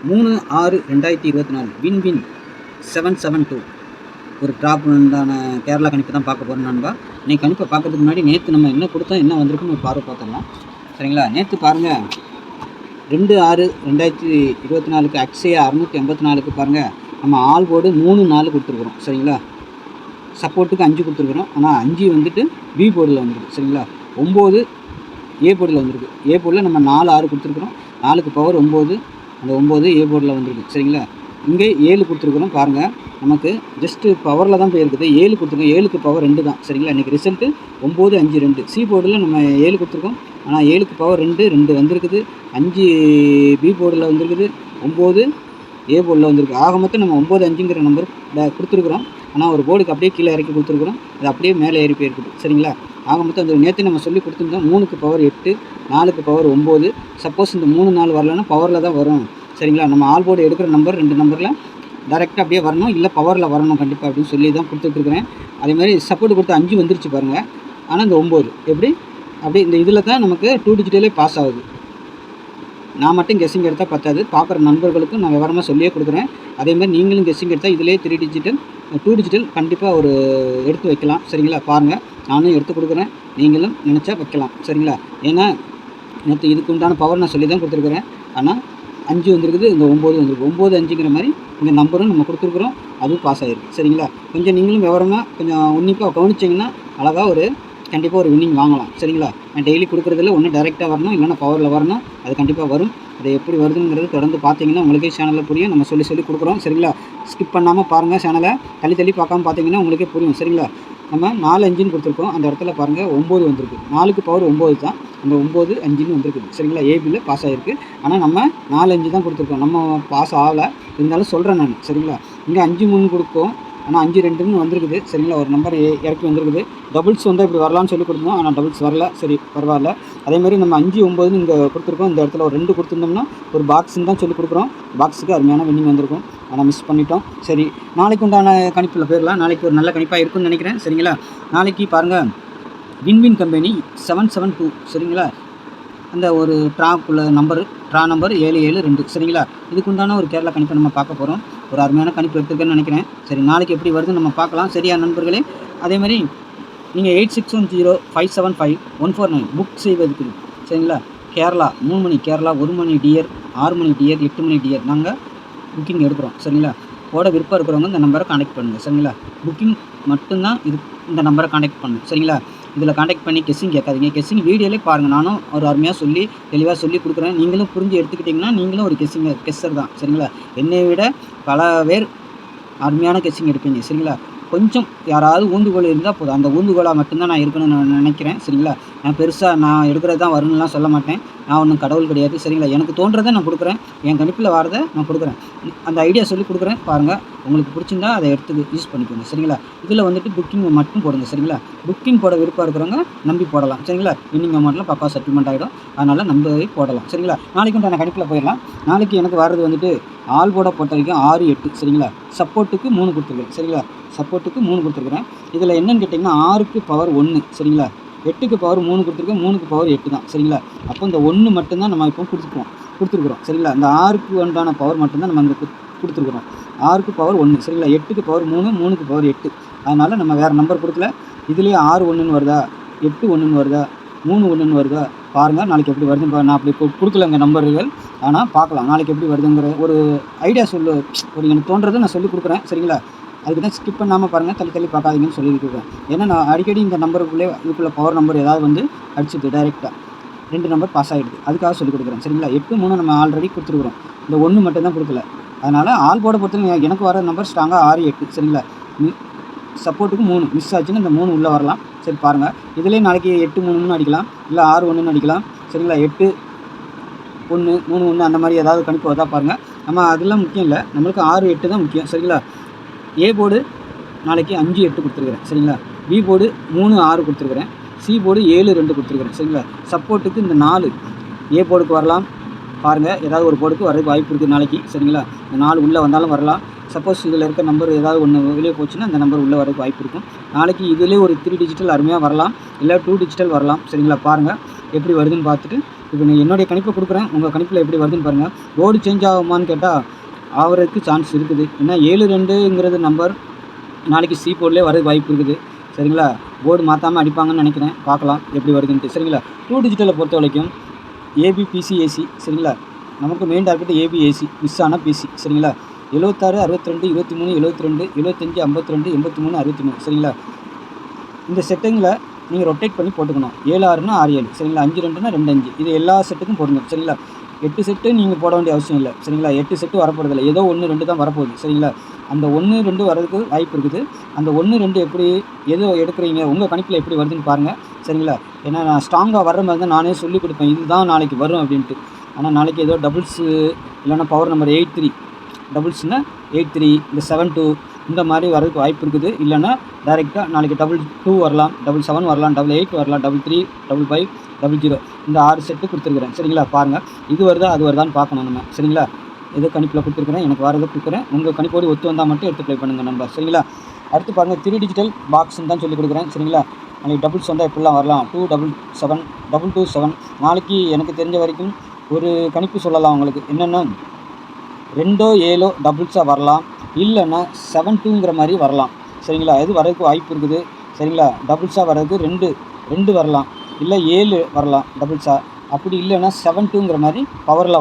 3/6/2024 win 772 ஒரு drop உண்டான கேரளா கணிப்பு தான் பார்க்க போகிறோம் நண்பா. இன்றைக்கி கணிப்பை பார்க்கறதுக்கு முன்னாடி நேற்று நம்ம என்ன கொடுத்தோம், என்ன வந்திருக்குன்னு ஒரு பார்வை பார்த்துடலாம். சரிங்களா? நேற்று பாருங்கள், 2/6/2024 அக்ஷயா 684 பாருங்கள், நம்ம ஆல் போர்டு 3-4 கொடுத்துருக்குறோம். சரிங்களா? சப்போர்ட்டுக்கு 5 கொடுத்துருக்குறோம். ஆனால் 5 வந்துட்டு பி போர்டில் வந்துருக்கு. சரிங்களா? 9 ஏ போர்டில் வந்துருக்கு. ஏ போர்டில் நம்ம 4-6 கொடுத்துருக்குறோம். 4க்கு பவர் 9, அந்த 9 ஏ போர்டில் வந்துருக்கு. சரிங்களா? இங்கே 7 கொடுத்துருக்குறோம். பாருங்கள், நமக்கு ஜஸ்ட்டு பவரில் தான் போயிருக்குது. 7 கொடுத்துருக்கோம். 7க்கு பவர் 2 தான். சரிங்களா? இன்றைக்கி ரிசல்ட்டு 9-5-2. சி போர்டில் நம்ம 7 கொடுத்துருக்கோம். ஆனால் 7க்கு பவர் 2 வந்திருக்குது. 5 பி போர்டில் வந்திருக்குது. 9 ஏ போர்டில் வந்திருக்கு. ஆக மொத்தம் நம்ம 9-5ங்கிற நம்பர் கொடுத்துருக்குறோம். ஆனால் ஒரு போர்டுக்கு அப்படியே கீழே இறக்கி கொடுத்துருக்குறோம். அது அப்படியே மேலே ஏறி போயிருக்குது. சரிங்களா? ஆக மொத்தம் அந்த நேற்று நம்ம சொல்லி கொடுத்துருந்தோம். 3க்கு பவர் 8, 4க்கு பவர் 9. சப்போஸ் இந்த 3-4 வரலன்னா பவரில் தான் வரும். சரிங்களா? நம்ம ஆல் போர்டு எடுக்கிற நம்பர் 2 நம்பரில் டேரெக்டாக அப்படியே வரணும், இல்லை பவரில் வரணும் கண்டிப்பாக அப்படின்னு சொல்லி தான் கொடுத்துட்ருக்குறேன். அதேமாதிரி சப்போர்ட் கொடுத்து 5 வந்துருச்சு பாருங்கள். ஆனால் இந்த 9 எப்படி அப்படியே இந்த இதில் தான் நமக்கு 2 டிஜிட்டலே பாஸ் ஆகுது. நான் மட்டும் கெஸ்ஸிங் எடுத்தால் பத்தாது, பார்க்குற நண்பர்களுக்கும் நான் விவரமாக சொல்லியே கொடுக்குறேன். அதேமாதிரி நீங்களும் கெஸ்ஸிங் எடுத்தால் இதிலே 3 டிஜிட்டல் 2 டிஜிட்டல் கண்டிப்பாக ஒரு எடுத்து வைக்கலாம். சரிங்களா? பாருங்கள், நானும் எடுத்து கொடுக்குறேன், நீங்களும் நினச்சா வைக்கலாம். சரிங்களா? ஏன்னா நேற்று இதுக்கு உண்டான பவர் நான் சொல்லி தான் கொடுத்துருக்குறேன். ஆனால் 5 வந்துருக்குது, இந்த 9 வந்துருக்கு. 9-5ங்கிற மாதிரி இந்த நம்பரும் நம்ம கொடுத்துருக்குறோம், அதுவும் பாஸ் ஆகிருக்கு. சரிங்களா? கொஞ்சம் நீங்களும் விவரமாக கொஞ்சம் உன்னிப்பாக கவனிச்சிங்கன்னா அழகாக ஒரு கண்டிப்பாக ஒரு வின்னிங் வாங்கலாம். சரிங்களா? நான் டெய்லி கொடுக்குறதுல ஒன்று டைரெக்டாக வரணும், இல்லைன்னா பவரில் வரணும். அது கண்டிப்பாக வரும். அது எப்படி வருதுங்கிறது தொடர்ந்து பார்த்தீங்கன்னா உங்களுக்கே சேனலில் புரியும். நம்ம சொல்லி கொடுக்குறோம். சரிங்களா? ஸ்கிப் பண்ணாமல் பாருங்கள். சேனலை தள்ளி பார்க்காம பார்த்தீங்கன்னா உங்களுக்கே புரியும். சரிங்களா? நம்ம 4-5ன்னு கொடுத்துருக்கோம். அந்த இடத்துல பாருங்கள் 9 வந்திருக்கு. 4க்கு பவர் 9 தான். அந்த 9-5ன்னு வந்திருக்குது. சரிங்களா? ஏபியில் பாஸ் ஆகிருக்கு. ஆனால் நம்ம 4-5 தான் கொடுத்துருக்கோம். நம்ம பாஸ் ஆகலை, இருந்தாலும் சொல்கிறேன் நான். சரிங்களா? இங்கே 5-3 கொடுப்போம். ஆனால் 5-2ன்னு வந்திருக்குது. சரிங்களா? ஒரு நம்பர் இறக்கி வந்திருக்குது. டபுள்ஸ் வந்தால் இப்படி வரலான்னு சொல்லி கொடுத்தோம். ஆனால் டபுள்ஸ் வரல. சரி, பரவாயில்ல. அதேமாதிரி நம்ம 5-9ன்னு இங்கே கொடுத்துருக்கோம். இந்த இடத்துல ஒரு 2 கொடுத்துருந்தோம்னா ஒரு பாக்ஸுன்னு தான் சொல்லி கொடுக்குறோம். பாக்ஸுக்கு அருமையான வின்னிங் வந்திருக்கும். ஆனால் மிஸ் பண்ணிட்டோம். சரி, நாளைக்கு உண்டான கணிப்பில் போயிடலாம். நாளைக்கு ஒரு நல்ல கணிப்பாக இருக்குன்னு நினைக்கிறேன். சரிங்களா? நாளைக்கு பாருங்கள், வின் கம்பெனி 772. சரிங்களா? அந்த ஒரு ட்ராக்குள்ள ட்ரா நம்பர் 772. சரிங்களா? இதுக்குண்டான ஒரு கேரளா கணிப்பை நம்ம பார்க்க போகிறோம். ஒரு அருமையான கணிப்பு எடுத்துருக்கேன்னு நினைக்கிறேன். சரி, நாளைக்கு எப்படி வருதுன்னு நம்ம பார்க்கலாம். சரியா நண்பர்களே? அதேமாதிரி நீங்கள் 8610575149 புக் செய்வதுக்கு. சரிங்களா? கேரளா 3 மணி கேரளா, 1 மணி டியர், 6 மணி டியர், 8 மணி டியர் நாங்கள் புக்கிங் எடுக்கிறோம். சரிங்களா? போட விருப்பம் இருக்கிறவங்க இந்த நம்பரை கான்டெக்ட் பண்ணுங்கள். சரிங்களா? புக்கிங் மட்டும்தான் இந்த நம்பரை கான்டெக்ட் பண்ணுங்கள். சரிங்களா? இதில் கான்டெக்ட் பண்ணி கெஸ்ஸிங் கேட்காதீங்க. கெஸ்ஸிங் வீடியோலே பாருங்கள். நானும் ஒரு அருமையாக தெளிவாக சொல்லி கொடுக்குறேன். நீங்களும் புரிஞ்சு எடுத்துக்கிட்டிங்கன்னா நீங்களும் ஒரு கெஸ்ஸர் தான். சரிங்களா? என்னை விட பல பேர் அருமையான கெஸ்ஸிங் எடுப்பீங்க. சரிங்களா? கொஞ்சம் யாராவது ஊந்துகோல் இருந்தால் போதும். அந்த ஊந்துகோலாக மட்டும்தான் நான் இருக்கணும்னு நான் நினைக்கிறேன். சரிங்களா? நான் பெருசாக நான் எடுக்கிறது தான் வரும்னுலாம் சொல்ல மாட்டேன். நான் ஒன்றும் கடவுள் கிடையாது. சரிங்களா? எனக்கு தோன்றதை நான் கொடுக்குறேன். என் கணிப்பில் வரதை நான் கொடுக்குறேன். அந்த ஐடியா சொல்லி கொடுக்குறேன். பாருங்கள், உங்களுக்கு பிடிச்சிருந்தா அதை எடுத்து யூஸ் பண்ணிக்கோங்க. சரிங்களா? இதில் வந்துட்டு புக்கிங் மட்டும் போடுங்க. சரிங்களா? புக்கிங் போட விருப்பம் இருக்கிறவங்க நம்பி போடலாம். சரிங்களா? வின்னிங் அமௌண்ட்டில் பக்கா செட்டில்மெண்ட் ஆகிடும். அதனால் நம்பி போடலாம். சரிங்களா? நாளைக்கு நான் கணிப்பில் போயிடலாம். நாளைக்கு எனக்கு வர்றது வந்துட்டு ஆல் போட பொறுத்த வரைக்கும் 6-8. சரிங்களா? சப்போர்ட்டுக்கு 3 கொடுத்துருக்கேன். சரிங்களா? சப்போர்ட்டுக்கு 3 கொடுத்துருக்குறேன். இதில் என்னென்னு கேட்டிங்கன்னா 6க்கு பவர் 1. சரிங்களா? 8க்கு பவர் 3 கொடுத்துருக்கேன். 3க்கு பவர் 8 தான். சரிங்களா? அப்போ இந்த 1 மட்டும்தான் நம்ம இப்போ கொடுத்துருக்குறோம். சரிங்களா? இந்த 6க்கு உண்டான பவர் மட்டும்தான் நம்ம அங்கே கொடுத்துருக்குறோம். 6க்கு பவர் 1. சரிங்களா? 8க்கு பவர் 3, 3க்கு பவர் 8. அதனால் நம்ம வேறு நம்பர் கொடுக்கல. இதுலேயே 6-1ன்னு வருதா, 8-1ன்னு வருதா, 3-1ன்னு வருதா பாருங்கள். நாளைக்கு எப்படி வருதுன்னு நான் அப்படி கொடுக்கலங்க நம்பர்கள். ஆனால் பார்க்கலாம் நாளைக்கு எப்படி வருதுங்கிற ஒரு ஐடியா ஒரு எனக்கு தோன்றதை நான் சொல்லி கொடுக்குறேன். சரிங்களா? அதுக்கு தான் ஸ்கிப் பண்ணாமல் பாருங்கள், தள்ளி பார்க்காதீங்கன்னு சொல்லியிருக்கேன். ஏன்னா நான் அடிக்கடி இந்த இதுக்குள்ளே பவர் நம்பர் ஏதாவது வந்து அடிச்சுது டைரெக்டாக 2 நம்பர் பாஸ் ஆகிடுது. அதுக்காக சொல்லிக் கொடுக்குறேன். சரிங்களா? 8-3 நம்ம ஆல்ரெடி கொடுத்துருக்குறோம். இந்த 1 மட்டும் தான் கொடுக்கல. அதனால் ஆல் போர்டை பொறுத்தவரைக்கும் எனக்கு வர நம்பர் ஸ்ட்ராங்காக 6-8. சரிங்களா? சப்போர்ட்டுக்கு 3 மிஸ் ஆச்சுன்னா இந்த 3 உள்ளே வரலாம். சரி, பாருங்கள், இதிலே நாளைக்கு 8-3ன்னு அடிக்கலாம், இல்லை 6-1ன்னு அடிக்கலாம். சரிங்களா? 8-1, 3-1 அந்த மாதிரி ஏதாவது கணிப்பு வருதா பாருங்கள். நம்ம அதெல்லாம் முக்கியம் இல்லை, நம்மளுக்கு 6-8 தான் முக்கியம். சரிங்களா? ஏ போர்டு நாளைக்கு 5-8 கொடுத்துருக்குறேன். சரிங்களா? பி போர்டு 3-6 கொடுத்துருக்குறேன். சி போர்டு 7-2 கொடுத்துருக்குறேன். சரிங்களா? சப்போர்ட்டுக்கு இந்த 4 ஏ போர்டுக்கு வரலாம். பாருங்கள், ஏதாவது ஒரு போர்டுக்கு வரதுக்கு வாய்ப்பு இருக்குது நாளைக்கு. சரிங்களா? இந்த 4 உள்ளே வந்தாலும் வரலாம். சப்போஸ் இதில் இருக்க நம்பர் ஏதாவது ஒன்று வெளியே போச்சுன்னா அந்த நம்பர் உள்ளே வரதுக்கு வாய்ப்பு இருக்கும். நாளைக்கு இதிலே ஒரு 3 டிஜிட்டல் அருமையாக வரலாம், இல்லை 2 டிஜிட்டல் வரலாம். சரிங்களா? பாருங்கள், எப்படி வருதுன்னு பார்த்துட்டு இப்போ நான் என்னுடைய கணிப்பை கொடுக்குறேன். உங்கள் கணிப்பில் எப்படி வருதுன்னு பாருங்கள். போர்டு சேஞ்ச் ஆகுமான்னு கேட்டால் ஆகிறதுக்கு சான்ஸ் இருக்குது. ஏன்னா 7-2ங்கிறது நம்பர் நாளைக்கு சி போர்ட்லேயே வரது வாய்ப்பு இருக்குது. சரிங்களா? போர்டு மாற்றாமல் அடிப்பாங்கன்னு நினைக்கிறேன். பார்க்கலாம் எப்படி வருதுன்ட்டு. சரிங்களா? 2 டிஜிட்டலை பொறுத்த வரைக்கும் ஏபி பிசி ஏசி. சரிங்களா? நமக்கு main target A B A C, miss ஆனால் பிசி. சரிங்களா? 76 62 23 72 75 52 83 63. சரிங்களா? இந்த செட்டிங்கில் நீங்கள் ரொட்டேட் பண்ணி போட்டுக்கணும். 7-6னா 6-7. சரிங்களா? 5-2னா 2-5. இது எல்லா செட்டுக்கும் போடுங்க. சரிங்களா? 8 செட்டு நீங்கள் போட வேண்டிய அவசியம் இல்லை. சரிங்களா? 8 செட்டு வரப்போகிறதில்ல. ஏதோ 1-2 தான் வரப்போகுது. சரிங்களா? அந்த 1-2 வரதுக்கு வாய்ப்பு இருக்குது. அந்த 1-2 எப்படி எதோ எடுக்கிறீங்க, உங்கள் கணிப்பில் எப்படி வருதுன்னு பாருங்கள். சரிங்களா? ஏன்னா நான் ஸ்ட்ராங்காக வர்ற மாதிரி தான் நானே சொல்லிக் கொடுப்பேன். இதுதான் நாளைக்கு வரும் அப்படின்ட்டு. ஆனால் நாளைக்கு ஏதோ டபுள்ஸு இல்லைன்னா பவர் நம்பர் 83 டபுள்ஸ்னா 83 இந்த 72 இந்த மாதிரி வரதுக்கு வாய்ப்பு இருக்குது. இல்லைன்னா டைரெக்டாக நாளைக்கு 22 வரலாம், 77 வரலாம், 88 வரலாம், 33 55 00 இந்த 6 செட்டு கொடுத்துருக்குறேன். சரிங்களா? பாருங்கள் இது வருதா அது வருதான்னு பார்க்கணும் நம்ம. சரிங்களா? ஏதோ கணிப்பில் கொடுத்துருக்குறேன், எனக்கு வரதை கொடுக்குறேன். உங்கள் கணிப்போடு ஒத்து வந்தால் மட்டும் எடுத்து ப்ளே பண்ணுங்கள் நண்பா. சரிங்களா? அடுத்து பாருங்கள் 3 டிஜிட்டல் பாக்ஸ்ன்னு தான் சொல்லி கொடுக்குறேன். சரிங்களா? நாளைக்கு டபுள்ஸ் வந்தால் எப்படிலாம் வரலாம். 277 227. நாளைக்கு எனக்கு தெரிஞ்ச வரைக்கும் ஒரு கணிப்பு சொல்லலாம் உங்களுக்கு. என்னென்னா 2-7 டபுள்ஸாக வரலாம், இல்லைன்னா 7-2ங்கிற மாதிரி வரலாம். சரிங்களா? இது வரதுக்கு வாய்ப்பு இருக்குது. சரிங்களா? டபுள்ஸாக வர்றதுக்கு 2 வரலாம், இல்லை 7 வரலாம் டபுள்ஸாக. அப்படி இல்லைன்னா 7-2ங்கிற மாதிரி பவரில்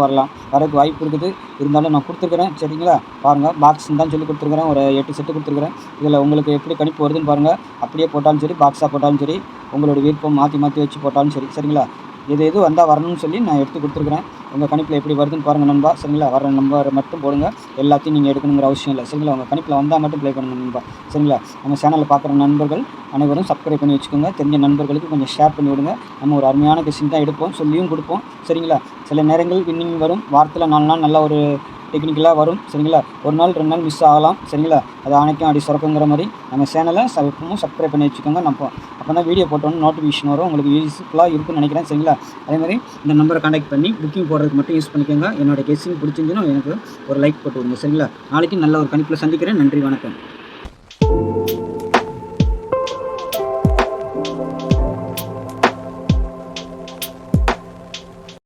வரதுக்கு வாய்ப்பு இருக்குது. இருந்தாலும் நான் கொடுத்துருக்குறேன். சரிங்களா? பாருங்கள் பாக்ஸ்ன்னு தான் சொல்லி கொடுத்துருக்குறேன். ஒரு 8 செட்டு கொடுத்துருக்குறேன். இதில் உங்களுக்கு எப்படி கணிப்பு வருதுன்னு பாருங்கள். அப்படியே போட்டாலும் சரி, பாக்ஸாக போட்டாலும் சரி, உங்களோட விருப்பம் மாற்றி வச்சு போட்டாலும் சரி. சரிங்களா? எது வந்தால் வரணும்னு சொல்லி நான் எடுத்து கொடுத்துருக்குறேன். உங்கள் கணிப்பில் எப்படி வருதுன்னு பாருங்கள் நண்பா. சரிங்களா? வர நம்பர் மட்டும் போடுங்க. எல்லாத்தையும் நீங்கள் எடுக்கணுங்கிற அவசியம் இல்லை. சரிங்களா? உங்கள் கணிப்பில் வந்தால் மட்டும் ப்ளே பண்ணுங்க நண்பா. சரிங்களா? நம்ம சேனலில் பார்க்குற நண்பர்கள் அனைவரும் சப்ஸ்கிரைப் பண்ணி வச்சுக்கோங்க. தெரிஞ்ச நண்பர்களுக்கு கொஞ்சம் ஷேர் பண்ணி விடுங்க. நம்ம ஒரு அருமையான கொஸ்டின் தான் எடுப்போம், சொல்லியும் கொடுப்போம். சரிங்களா? சில நேரங்கள் வின்னிங் வரும். வாரத்தில் 4 நாள் நல்ல ஒரு டெக்னிக்கலாக வரும். சரிங்களா? ஒரு நாள் 2 நாள் மிஸ் ஆகலாம். சரிங்களா? அது அனைக்கும் அடி சுரக்குங்கிற மாதிரி நம்ம சேனலை எப்பவும் சப்ஸ்கிரைப் பண்ணி வச்சுக்கோங்க. அப்போ தான் வீடியோ போட்டோன்னு நோட்டிஃபிகேஷன் வரும். உங்களுக்கு யூஸ்ஃபுல்லாக இருக்குன்னு நினைக்கிறேன். சரிங்களா? அதேமாதிரி இந்த நம்பரை கான்டாக்ட் பண்ணி புக்கிங் போடுறதுக்கு மட்டும் யூஸ் பண்ணிக்கோங்க. என்னோட கெஸ்டிங் பிடிச்சிருந்துச்சுன்னா எனக்கு ஒரு லைக் போட்டு விடுங்க. சரிங்களா? நாளைக்கு நல்ல ஒரு கணிப்பில் சந்திக்கிறேன். நன்றி, வணக்கம்.